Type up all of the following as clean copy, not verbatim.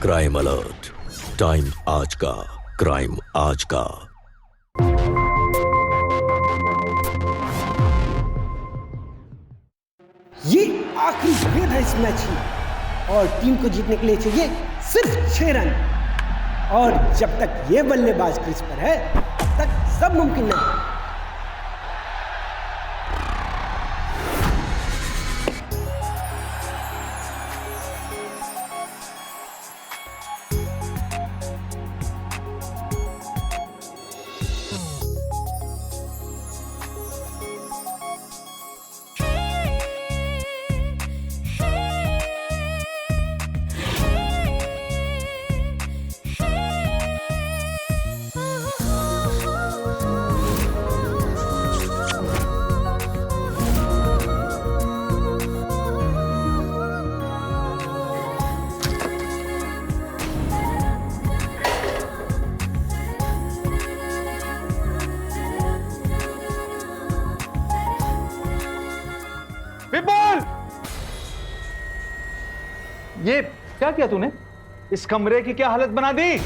Crime alert, time आज का, crime आज का। ये आखिरी गेंद है इस मैच की और टीम को जीतने के लिए चाहिए सिर्फ 6 रन। और जब तक ये बल्लेबाज क्रीज पर है तब तक सब मुमकिन है। विपुल, ये क्या किया तूने? इस कमरे की क्या हालत बना दी?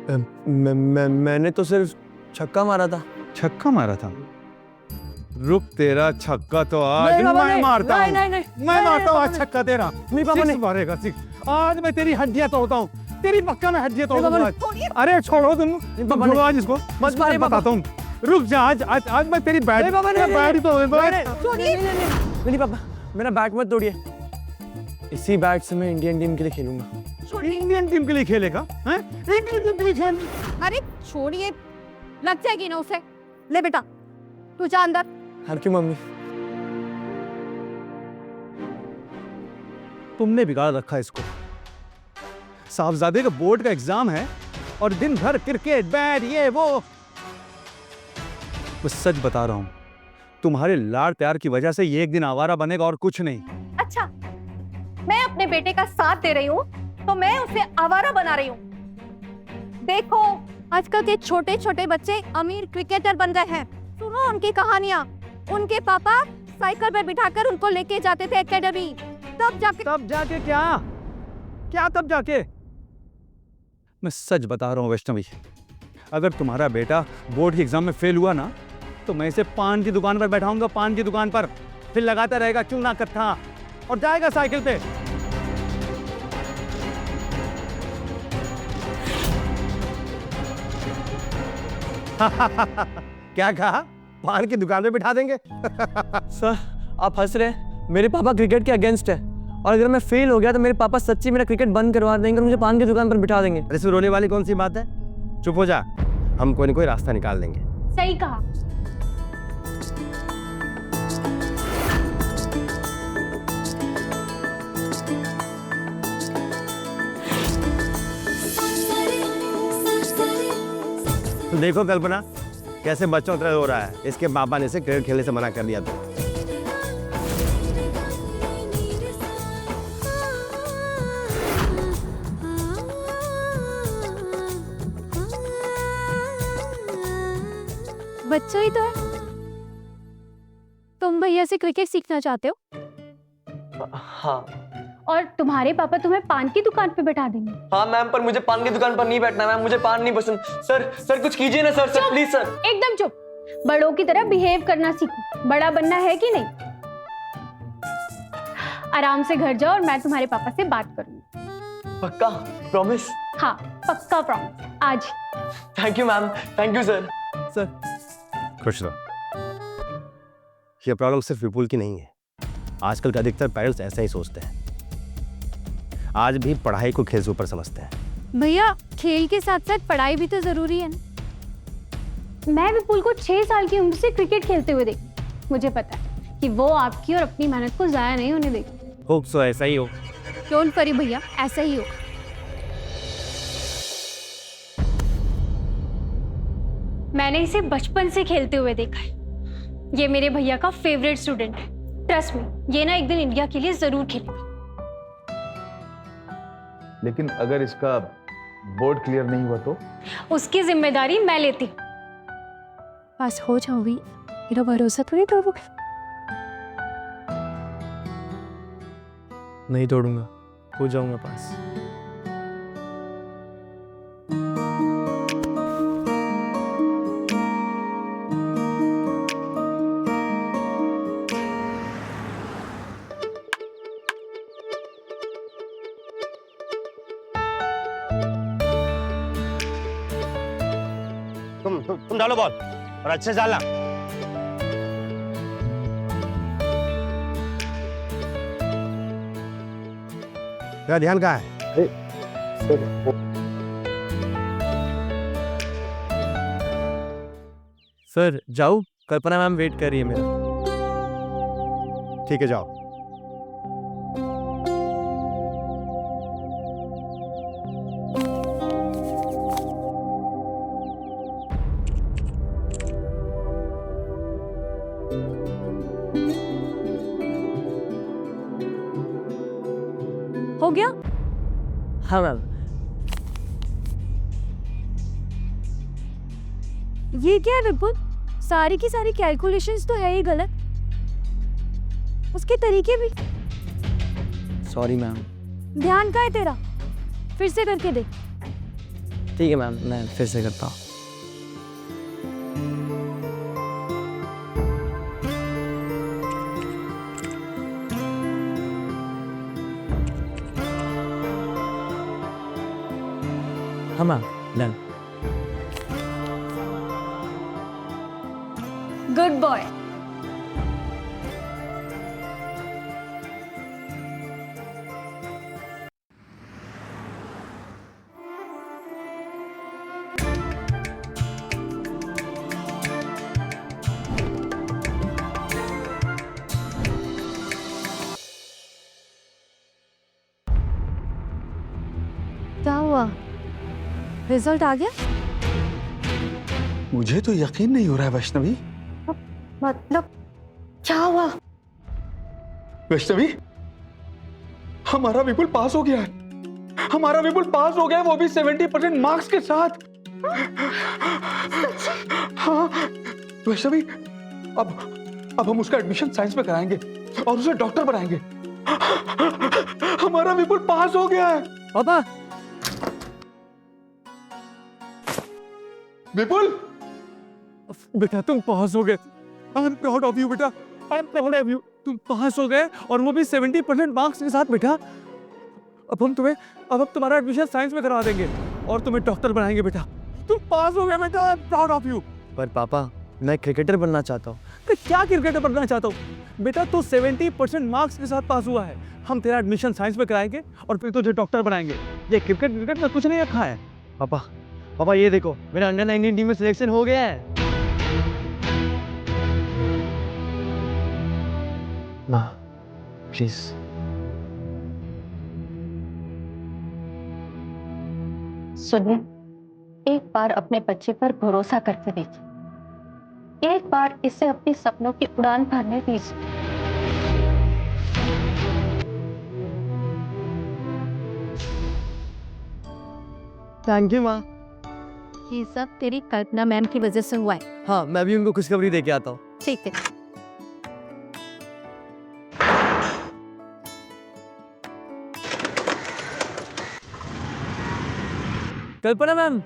मैंने तो सिर्फ छक्का मारा था। छक्का मारा था? रुक, तेरा छक्का तो आज मैं मारता हूँ। मैं मारता हूँ आज छक्का तेरा। नहीं पापा नहीं मारेगा सिक्स। आज मैं तेरी हड्डियां तोड़ता हूँ। तेरी पक्का मैं हड्डियां तोड़ूंगा आज। अरे छोड़ो तुम, छोड़ो आज इसको। बस मैं बताता हूँ। रुक जा, आज मैं तेरी बैट ही तोड़ूंगा। नहीं पापा, मेरा बैट मत तोड़िए। इसी बैट से मैं इंडियन टीम के लिए खेलूंगा। इंडियन टीम के लिए खेलेगा? हैं? इंडियन टीम के लिए खेल? अरे छोड़िए, लग जाएगी ना उसे। ले बेटा, तू जा अंदर। Thank you mummy. तुमने बिगाड़ रखा इसको। साहबजादे का बोर्ड का एग्जाम है और दिन भर क्रिकेट, बैट, ये वो। मैं सच बता रहा हूं, तुम्हारे लाड़ प्यार की वजह से ये एक दिन आवारा बनेगा और कुछ नहीं। अच्छा, मैं अपने बेटे का साथ दे रही हूँ तो मैं उसे आवारा बना रही हूँ। देखो, आजकल के छोटे छोटे बच्चे अमीर क्रिकेटर बन गए हैं। सुनो उनकी कहानियाँ। उनके पापा साइकिल पर बिठाकर उनको लेके जाते थे एकेडमी। तब जाके क्या तब जाके? मैं सच बता रहा हूँ वैष्णवी, अगर तुम्हारा बेटा बोर्ड के एग्जाम में फेल हुआ ना, तो मैं इसे पान की दुकान पर बैठाऊंगा, पान की दुकान पर। फिर लगाता रहेगा क्यों ना कत्था और जाएगा साइकिल पे। क्या कहा? पान की दुकान पे बिठा देंगे? सर, आप हंस रहे हैं। मेरे पापा क्रिकेट के अगेंस्ट है और अगर मैं फेल हो गया तो मेरे पापा सच्ची मेरा क्रिकेट बंद करवा देंगे और मुझे पान की दुकान पर बिठा देंगे। इसमें रोने वाली कौन सी बात है? चुप हो जा, हम कोई ना कोई रास्ता निकाल देंगे। सही कहा। देखो कल्पना, कैसे बच्चों तरह हो रहा है। इसके पापा ने इसे क्रिकेट खेलने से मना कर दिया था। बच्चा ही तो है। तुम भैया से क्रिकेट सीखना चाहते हो? हाँ और तुम्हारे पापा तुम्हें पान की दुकान पे बैठा देंगे? हाँ मैम, पर मुझे पान की दुकान पर नहीं बैठना मैम। मुझे पान नहीं पसंद। सर कुछ कीजिए ना सर। Sir please sir. एकदम चुप। बड़ों की तरह बिहेव करना सीखो। बड़ा बनना है कि नहीं? आराम से घर जाओ और मैं तुम्हारे पापा से बात करूंगी। पक्का? प्रॉमिस? हाँ पक्का प्रॉमिस। आज। Thank you ma'am. Thank you sir. खुश रहो। ये प्रॉब्लम सिर्फ विपुल की नहीं है। आजकल के अधिकतर पेरेंट्स ऐसा ही सोचते हैं। आज भी पढ़ाई को खेल से ऊपर समझते हैं। भैया, खेल के साथ साथ पढ़ाई भी तो जरूरी है ना। मैं विपुल को 6 साल की उम्र से क्रिकेट खेलते हुए देखी। मुझे पता है कि वो आपकी और अपनी मेहनत को जाया नहीं होने देगी। होप सो ऐसा ही हो। डोंट वरी भैया, ऐसा ही हो। मैंने इसे बचपन से खेलते हुए देखा है। ये मेरे भैया का फेवरेट स्टूडेंट है। ट्रस्ट मी, ये ना एक दिन इंडिया के लिए जरूर खेलेगा। लेकिन अगर इसका बोर्ड क्लियर नहीं हुआ तो? उसकी जिम्मेदारी मैं लेती हूँ। पास हो जाऊंगी, मेरा भरोसा तो नहीं तोड़ोगे? नहीं तोड़ूंगा, हो जाऊंगा पास। तुम डालो बॉल और अच्छे से डालना। तेरा ध्यान कहाँ है? सर जाऊँ? कल्पना मैम वेट कर रही है मेरा। ठीक है, जाओ। हो गया? हाँ मैम। ये क्या है विपुल? सारी की सारी कैलकुलेशंस तो है ही गलत, उसके तरीके भी। Sorry ma'am. ध्यान का है तेरा? फिर से करके दे। ठीक है मैम, मैं फिर से करता हूँ। हाँ मैम, डन। Good boy. क्या हुआ? रिजल्ट आ गया? मुझे तो यकीन नहीं हो रहा है वैष्णवी। मतलब क्या हुआ? वैष्णवी, हमारा विपुल पास हो गया है। हमारा विपुल पास हो गया है, वो भी 70% मार्क्स के साथ। हाँ वैष्णवी, अब हम उसका एडमिशन साइंस में कराएंगे और उसे डॉक्टर बनाएंगे। हमारा विपुल पास हो गया है। पापा, विपुल, बेटा तुम पास हो गए। I am proud of you बेटा, I am proud of you. तुम पास हो गए और वो भी 70% मार्क्स के साथ बेटा। अब तुम्हारा एडमिशन साइंस में करा देंगे और तुम्हें डॉक्टर बनाएंगे बेटा। तुम पास हो गए बेटा, I am proud of you. पर पापा मैं क्रिकेटर बनना चाहता हूँ। तो क्या क्रिकेटर बनना चाहता हूँ बेटा? तू 70% मार्क्स के साथ पास हुआ है। हम तेरा एडमिशन साइंस में कराएंगे और फिर तुझे डॉक्टर बनाएंगे। ये क्रिकेट में कुछ नहीं रखा है। पापा ये देखो, मेरा अंडर 19 टीम में सिलेक्शन हो गया है। माँ प्लीज। सुनिए, एक बार अपने बच्चे पर भरोसा करके देखिए। एक बार इसे अपने सपनों की उड़ान भरने दीजिए। थैंक यू माँ। ये सब तेरी कल्पना मैम की वजह से हुआ है। हाँ, मैं भी उनको खुशखबरी दे के आता हूँ। ठीक है। कल्पना मैम,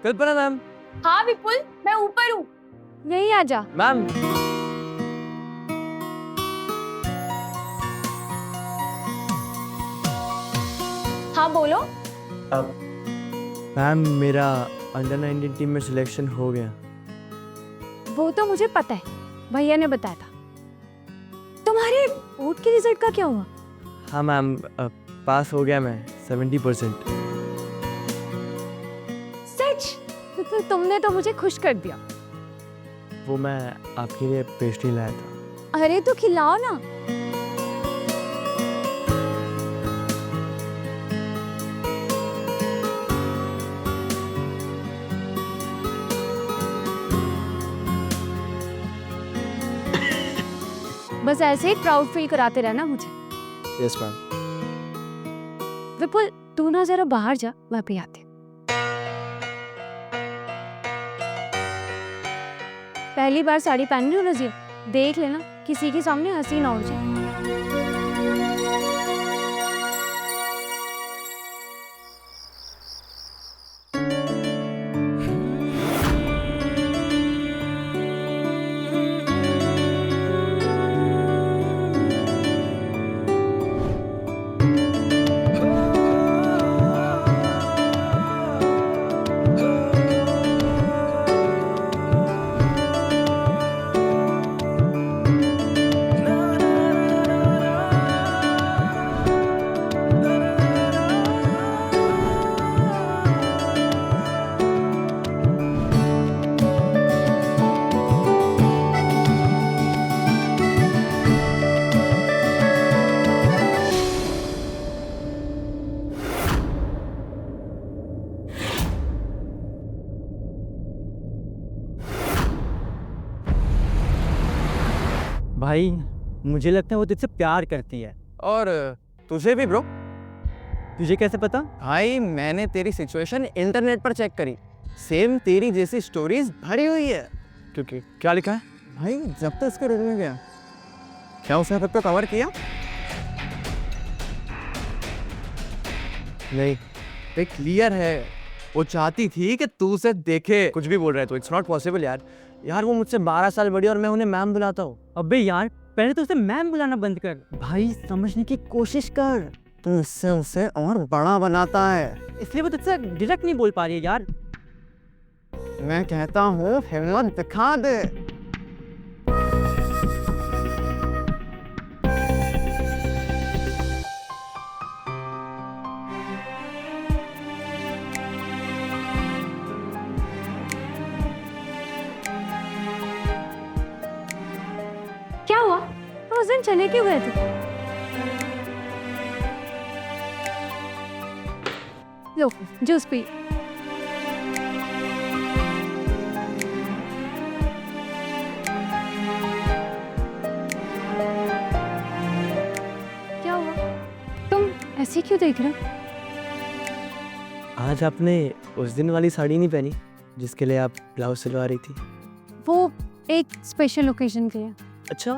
कल्पना मैम। हाँ विपुल, मैं ऊपर हूँ, यही आ जा। मैम, हाँ बोलो। मैम मेरा अंडर 19 टीम में सिलेक्शन हो गया। वो तो मुझे पता है, भैया ने बताया था। तुम्हारे बोर्ड के रिजल्ट का क्या हुआ? हाँ मैम, पास हो गया मैं 70%। सच? तो तुमने तो मुझे खुश कर दिया। वो मैं आपके लिए पेस्ट्री लाया था। अरे तो खिलाओ ना। बस ऐसे ही प्राउड फील कराते रहना मुझे। Yes ma'am. विपुल तू ना जरा बाहर जा, मैं भी आती हूँ। पहली बार साड़ी पहन रही हूँ रज़िया, देख लेना किसी के सामने हंसी ना हो जाए। भाई मुझे लगता है वो तुझसे प्यार करती है। और तुझे भी ब्रो। तुझे कैसे पता? भाई मैंने तेरी सिचुएशन इंटरनेट पर चेक करी, सेम तेरी जैसी स्टोरीज भरी हुई है। क्योंकि क्या लिखा है भाई, जब तक इसके रेड में गया क्या उसने खुद को कवर किया? नहीं, ये क्लियर है, वो चाहती थी कि तू उसे देखे। कुछ भी बोल रहा है तो इट्स नॉट पॉसिबल यार। यार वो मुझसे 12 साल बड़ी और मैं उन्हें मैम बुलाता हूँ। अबे यार पहले तो उसे मैम बुलाना बंद कर। भाई समझने की कोशिश कर, तू इससे उसे और बड़ा बनाता है, इसलिए वो तुझसे डायरेक्ट नहीं बोल पा रही है यार। मैं कहता हूँ हिम्मत दिखा दे। क्या हुआ? उस दिन चले क्यों गए थे? लो जूस पी। क्या हुआ? तुम ऐसे क्यों देख रहे हो? आज आपने उस दिन वाली साड़ी नहीं पहनी जिसके लिए आप ब्लाउज सिलवा रही थी। वो एक स्पेशल ओकेजन के लिए। अच्छा,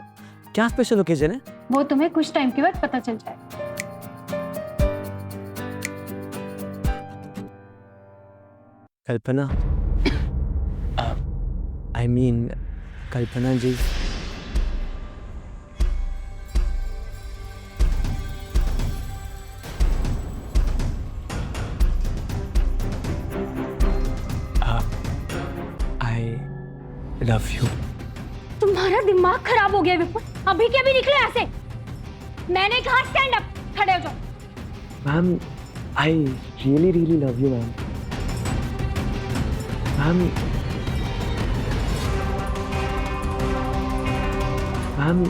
क्या स्पेशल ओकेजन है? वो तुम्हें कुछ टाइम के बाद पता चल जाए। Kalpana, I mean Kalpana ji. I love you. तुम्हारा दिमाग खराब हो गया विपुल, अभी के अभी निकले यहाँ से। मैंने कहा स्टैंड अप, खड़े हो जाओ। Ma'am I really love you ma'am. Ma'am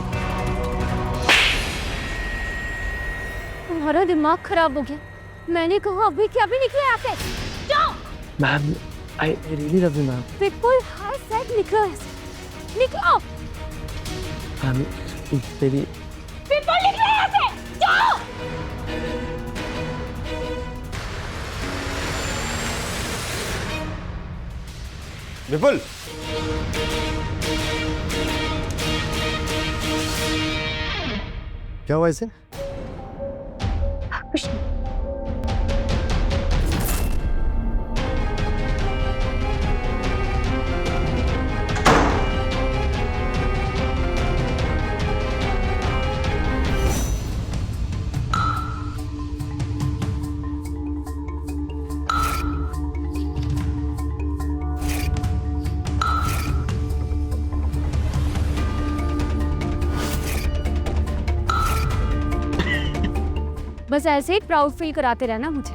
तुम्हारा दिमाग खराब हो गया। मैंने कहा अभी के अभी निकले यहाँ से। जाओ। Ma'am I really love you ma'am. Vipul hi said निकलो यहाँ से। निकलो। मैम तेरी विपुल निकलो यहाँ से। जाओ। विपुल, क्या हुआ इसे? कुछ नहीं। बस ऐसे ही प्राउड फील कराते रहना मुझे।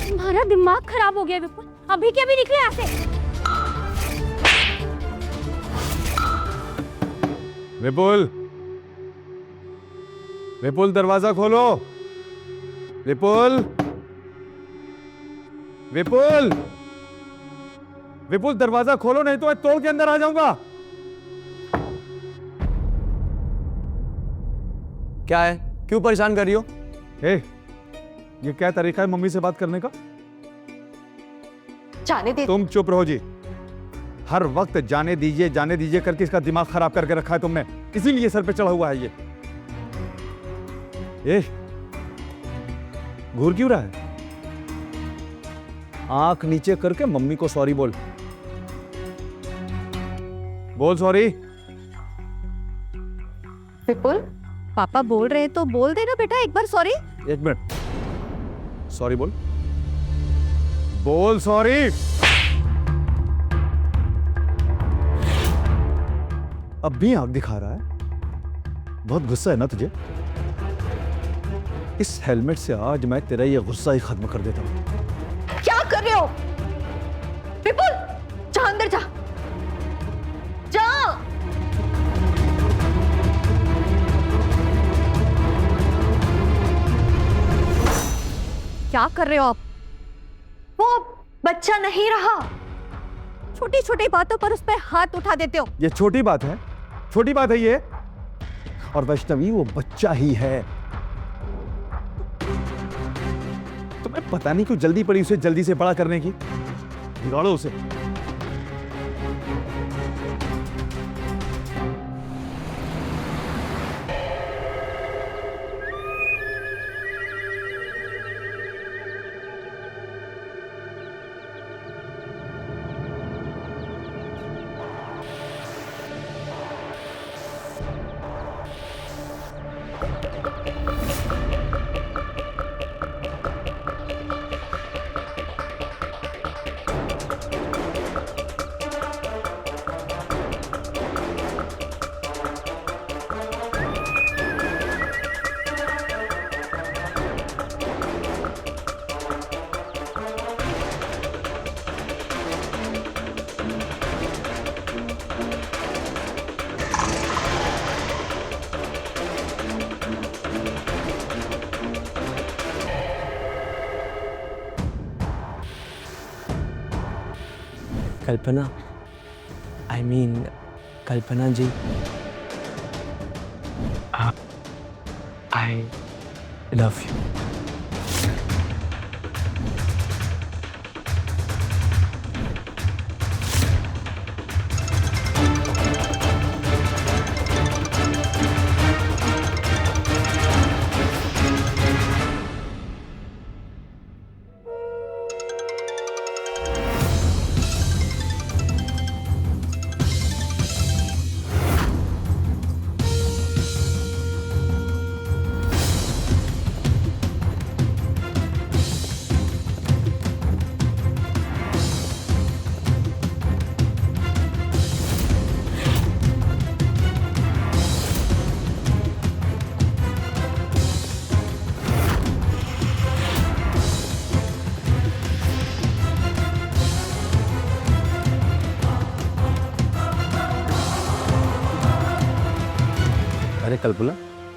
तुम्हारा दिमाग खराब हो गया विपुल, अभी के अभी निकले यहाँ से। विपुल, विपुल दरवाजा खोलो। विपुल, विपुल, विपुल दरवाजा खोलो, नहीं तो मैं तोड़ के अंदर आ जाऊंगा। क्या है, क्यों परेशान कर रही हो? ये क्या तरीका है मम्मी से बात करने का? जाने दे। तुम चुप रहो जी। हर वक्त जाने दीजिए करके इसका दिमाग खराब करके रखा है तुमने, इसीलिए सर पे चढ़ा हुआ है ये। घूर क्यों रहा है? आंख नीचे करके मम्मी को सॉरी बोल। बोल सॉरी। विपुल, पापा बोल रहे हैं तो बोल देना बेटा एक बार सॉरी। एक मिनट, सॉरी बोल। बोल सॉरी। अब भी आंख दिखा रहा है, बहुत गुस्सा है ना तुझे? इस हेलमेट से आज मैं तेरा ये गुस्सा ही खत्म कर देता हूं। क्या कर रहे हो? विपुल, जा अंदर जा। जा। क्या कर रहे हो आप? वो बच्चा नहीं रहा। छोटी छोटी बातों पर उस पर हाथ उठा देते हो। ये छोटी बात है? छोटी बात है ये। और वैष्णवी वो बच्चा ही है। तुम्हें पता नहीं क्यों जल्दी पड़ी उसे जल्दी से बड़ा करने की। बिगाड़ो उसे। Kalpana, I mean Kalpana ji, I love you. अरे कल्पना,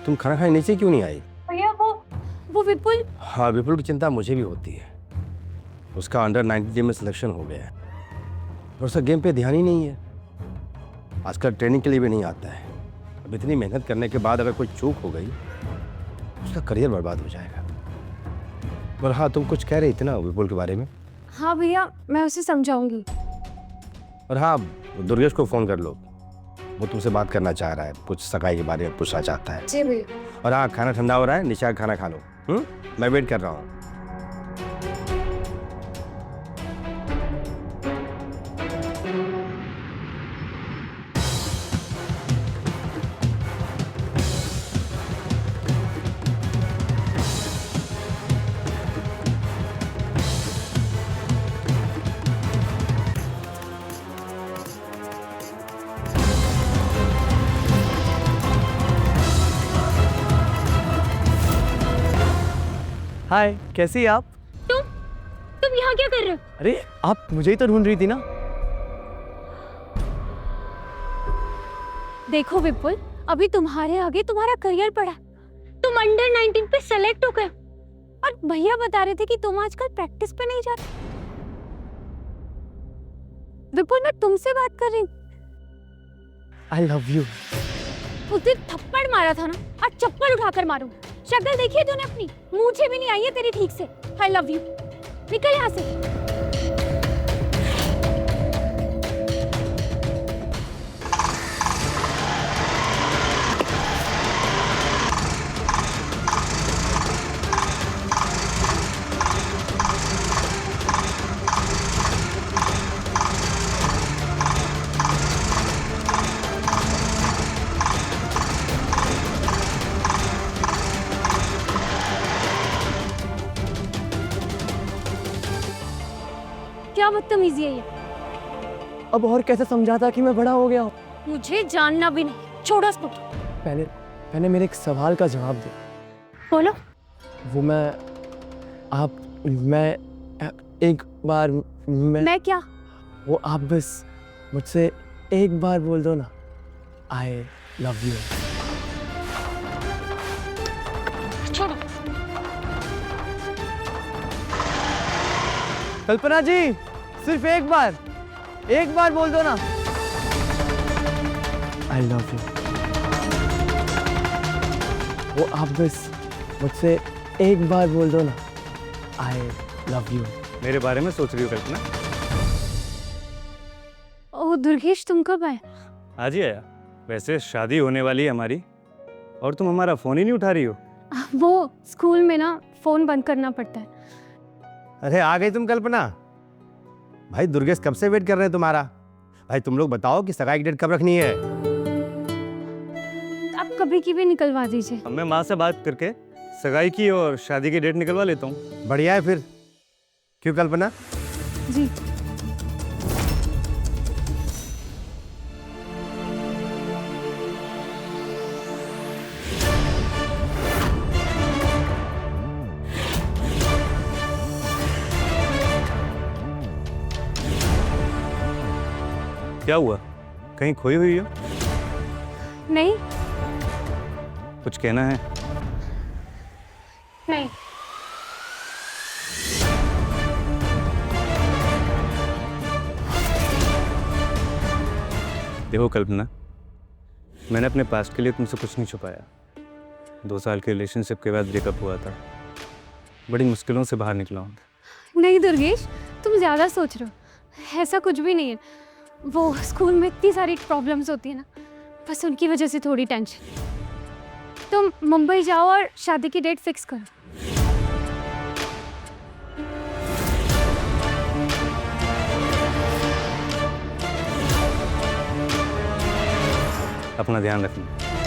तुम खाना खाने नीचे क्यों नहीं आई? भैया वो विपुल। हाँ, विपुल की चिंता मुझे भी होती है। उसका अंडर 19 में सिलेक्शन हो गया है और उसका गेम पे ध्यान ही नहीं है। आजकल ट्रेनिंग के लिए भी नहीं आता है। अब इतनी मेहनत करने के बाद अगर कोई चूक हो गई उसका करियर बर्बाद हो जाएगा। पर हाँ, तुम कुछ कह रही थी ना विपुल के बारे में? हाँ भैया, मैं उसे समझाऊंगी। और हाँ, दुर्गेश को फ़ोन कर लो, वो तुमसे बात करना चाह रहा है, कुछ सगाई के बारे में पूछना चाहता है। जी भैया। और हाँ, खाना ठंडा हो रहा है, नीचे खाना खा लो। मैं वेट कर रहा हूँ। हाय, कैसी आप? तुम यहाँ क्या कर रहे हो? अरे आप मुझे ही तो ढूंढ रही थी ना। देखो विपुल, अभी तुम्हारे आगे तुम्हारा करियर पड़ा। तुम अंडर 19 पे सेलेक्ट हो गए और भैया बता रहे थे कि तुम आजकल प्रैक्टिस पे नहीं जाते। विपुल, मैं तुमसे बात कर रही हूँ। आई लव यू। उस दिन थप्पड़ मारा था ना, आज चप्पल उठाकर मारूं। शक्ल देखिए तूने अपनी, मुझे भी नहीं आई है तेरी ठीक से। आई लव यू। निकल यहाँ से। क्या बदतमीजी है ये? अब और कैसे समझाता कि मैं बड़ा हो गया हूँ? मुझे जानना भी नहीं। छोड़ो इसको। पहले मेरे एक सवाल का जवाब दो। बोलो। वो मैं एक बार मैं क्या? वो आप बस मुझसे एक बार बोल दो ना, आई लव यू। छोड़ो। कल्पना जी, सिर्फ एक बार बोल दो ना। आई लव यू। वो आप बस मुझसे एक बार बोल दो ना, आई लव यू। मेरे बारे में सोच रही हो कल्पना? ओ दुर्गेश, तुम कब आए? आज ही आया। वैसे शादी होने वाली है हमारी और तुम हमारा फ़ोन ही नहीं उठा रही हो। वो स्कूल में ना फ़ोन बंद करना पड़ता है। अरे आ गई तुम कल्पना। भाई दुर्गेश कब से वेट कर रहे हैं तुम्हारा। भाई तुम लोग बताओ कि सगाई की डेट कब रखनी है। आप कभी की भी निकलवा दीजिए। अब मैं माँ से बात करके सगाई की और शादी की डेट निकलवा लेता हूँ। बढ़िया है फिर। क्यों कल्पना? जी। क्या हुआ, कहीं खोई हुई हो? नहीं कुछ कहना है? नहीं। देखो कल्पना, मैंने अपने पास्ट के लिए तुमसे कुछ नहीं छुपाया। 2 साल के रिलेशनशिप के बाद ब्रेकअप हुआ था। बड़ी मुश्किलों से बाहर निकला हूँ। नहीं दुर्गेश, तुम ज़्यादा सोच रहे हो। ऐसा कुछ भी नहीं है। वो स्कूल में इतनी सारी प्रॉब्लम्स होती है ना, बस उनकी वजह से थोड़ी टेंशन। तुम मुंबई जाओ और शादी की डेट फिक्स करो। अपना ध्यान रखना।